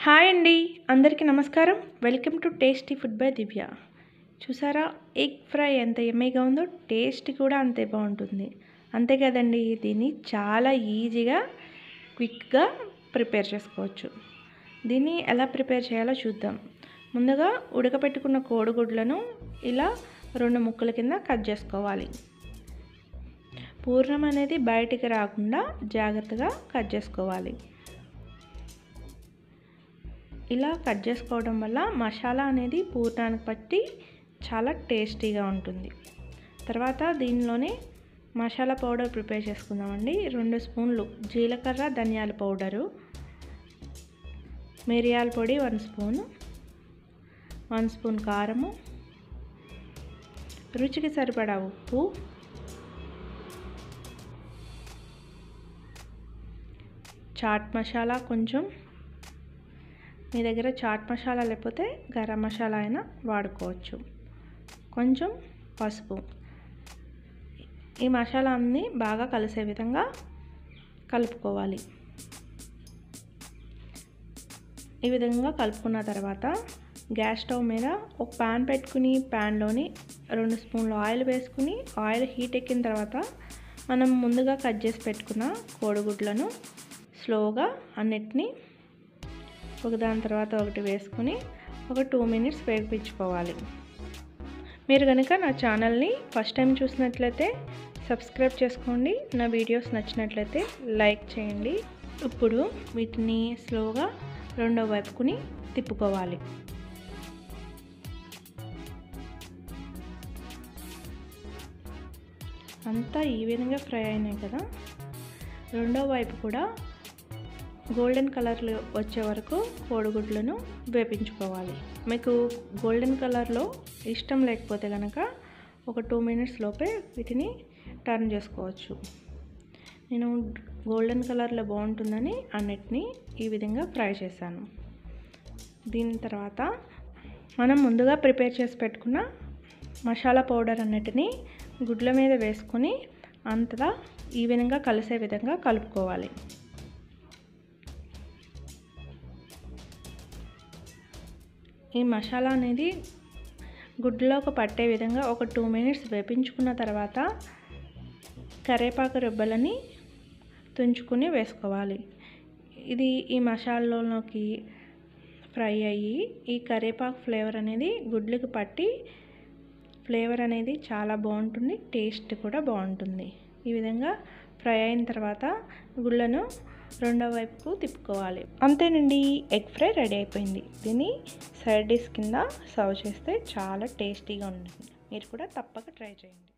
Hi అండి, అందరికీ నమస్కారం. Welcome to tasty food by Divya. చూసారా, ఎగ్ ఫ్రై ఎంత యమ్మీగా ఉందో, టేస్ట్ కూడా అంతే బాగుంటుంది. అంతే కదండి, దీన్ని చాలా ఈజీగా క్విక్గా ప్రిపేర్ చేసుకోవచ్చు. దీన్ని ఎలా ప్రిపేర్ చేయాలో చూద్దాం. ముందుగా ఉడకపెట్టుకున్న కోడిగుడ్లను ఇలా 2 ముక్కల కింద కట్ చేసుకోవాలి. పూర్ణం అనేది బయటికి రాకుండా జాగ్రత్తగా కట్ చేసుకోవాలి. ఇలా కట్ చేసుకోవడం వల్ల మసాలా అనేది పూర్ణానికి పట్టి చాలా టేస్టీగా ఉంటుంది. తర్వాత దీనిలోనే మసాలా పౌడర్ ప్రిపేర్ చేసుకుందామండి. 2 స్పూన్లు జీలకర్ర ధనియాల పౌడరు, మిరియాల పొడి 1 స్పూను, 1 స్పూన్ కారము, రుచికి సరిపడా ఉప్పు, చాట్ మసాలా కొంచెం, మీ దగ్గర చాట్ మసాలా లేకపోతే గరం మసాలా అయినా వాడుకోవచ్చు, కొంచెం పసుపు. ఈ మసాలా అన్నీ బాగా కలిసే విధంగా కలుపుకోవాలి. ఈ విధంగా కలుపుకున్న తర్వాత గ్యాస్ స్టవ్ మీద ఒక ప్యాన్ పెట్టుకుని ప్యాన్లోని 2 స్పూన్లు ఆయిల్ వేసుకుని, ఆయిల్ హీట్ ఎక్కిన తర్వాత మనం ముందుగా కట్ చేసి పెట్టుకున్న కోడిగుడ్లను స్లోగా అన్నిటినీ ఒకదాని తర్వాత ఒకటి వేసుకుని ఒక 2 మినిట్స్ వేగించుకోవాలి. మీరు కనుక నా ఛానల్ని ఫస్ట్ టైం చూసినట్లయితే సబ్స్క్రైబ్ చేసుకోండి. నా వీడియోస్ నచ్చినట్లయితే లైక్ చేయండి. ఇప్పుడు వీటిని స్లోగా రెండో వైపుకుని తిప్పుకోవాలి. అంతా ఈ విధంగా ఫ్రై అయినాయి కదా, రెండో వైపు కూడా గోల్డెన్ కలర్లో వచ్చే వరకు కోడిగుడ్లను వేపించుకోవాలి. మీకు గోల్డెన్ కలర్లో ఇష్టం లేకపోతే కనుక ఒక 2 మినిట్స్ లోపే వీటిని టర్న్ చేసుకోవచ్చు. నేను గోల్డెన్ కలర్లో బాగుంటుందని అన్నిటినీ ఈ విధంగా ఫ్రై చేశాను. దీని తర్వాత మనం ముందుగా ప్రిపేర్ చేసి పెట్టుకున్న మసాలా పౌడర్ అన్నిటినీ గుడ్ల మీద వేసుకొని అంతగా ఈ విధంగా కలిసే విధంగా కలుపుకోవాలి. ఈ మసాలా అనేది గుడ్లోకి పట్టే విధంగా ఒక 2 మినిట్స్ వేపించుకున్న తర్వాత కరివేపాకు రెబ్బలని తుంచుకుని వేసుకోవాలి. ఇది ఈ మసాలాలోకి ఫ్రై అయ్యి ఈ కరివేపాకు ఫ్లేవర్ అనేది గుడ్లకు పట్టి ఫ్లేవర్ అనేది చాలా బాగుంటుంది, టేస్ట్ కూడా బాగుంటుంది. ఈ విధంగా ఫ్రై అయిన తర్వాత గుళ్ళను రెండో వైపుకు తిప్పుకోవాలి. అంతేనండి, ఎగ్ ఫ్రై రెడీ అయిపోయింది. దీన్ని సైడ్ డిష్ కింద సర్వ్ చేస్తే చాలా టేస్టీగా ఉంటుంది. మీరు కూడా తప్పక ట్రై చేయండి.